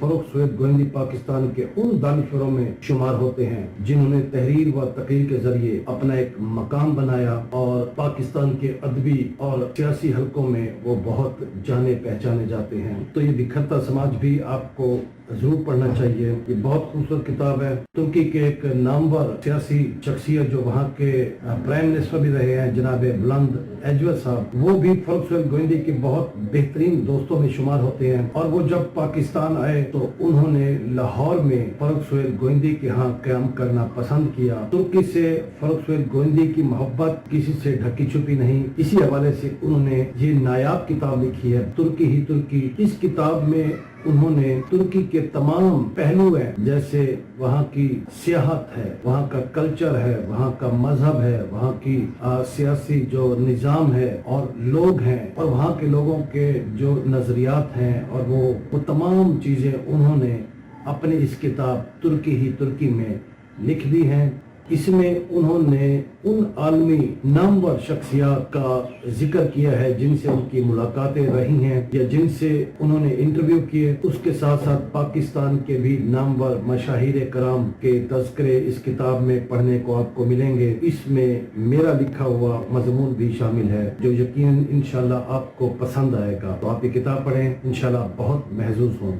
फर्रुख सुहेब गोइंदी पाकिस्तान के उन दानिशवरों में शुमार होते हैं जिन्होंने तहरीर व तकरीर के जरिए अपना एक मकाम बनाया और पाकिस्तान के अदबी और सियासी हलकों में वो बहुत जाने पहचाने जाते हैं। तो ये बिखरता समाज भी आपको जरूर पढ़ना चाहिए। ये बहुत खूबसूरत किताब है। तुर्की के एक नामवर सियासी शख्सियत जो वहाँ के प्राइम मिनिस्टर भी रहे हैं जनाब बुलंद एजवर साहब, वो भी फर्रुख सुहेब गोइंदी के बहुत बेहतरीन दोस्तों में शुमार होते हैं। और वो जब पाकिस्तान आए तो उन्होंने लाहौर में फर्रुख सुहेब गोइंदी के यहाँ क़याम करना पसंद किया। तुर्की से फर्रुख सुहेब गोइंदी की मोहब्बत किसी से ढकी छुपी नहीं। इसी हवाले से उन्होंने ये नायाब किताब लिखी है, तुर्की ही तुर्की। इस किताब में उन्होंने तुर्की के तमाम पहलू हैं, जैसे वहाँ की सियाहत है, वहाँ का कल्चर है, वहाँ का मजहब है, वहाँ की सियासी जो निज़ाम है और लोग हैं, और वहाँ के लोगों के जो नजरियात हैं, और वो तमाम चीजें उन्होंने अपनी इस किताब तुर्की ही तुर्की में लिख दी हैं। इसमें उन्होंने उन आलमी नामवर शख्सियत का जिक्र किया है जिनसे उनकी मुलाकातें रही हैं या जिनसे उन्होंने इंटरव्यू किए। उसके साथ साथ पाकिस्तान के भी नामवर मशाहिर कराम के तज़किरे इस किताब में पढ़ने को आपको मिलेंगे। इसमें मेरा लिखा हुआ मज़मून भी शामिल है जो यकीनन इंशाल्लाह आपको पसंद आएगा। तो आप ये किताब पढ़ें, इंशाल्लाह बहुत महजूज होंगे।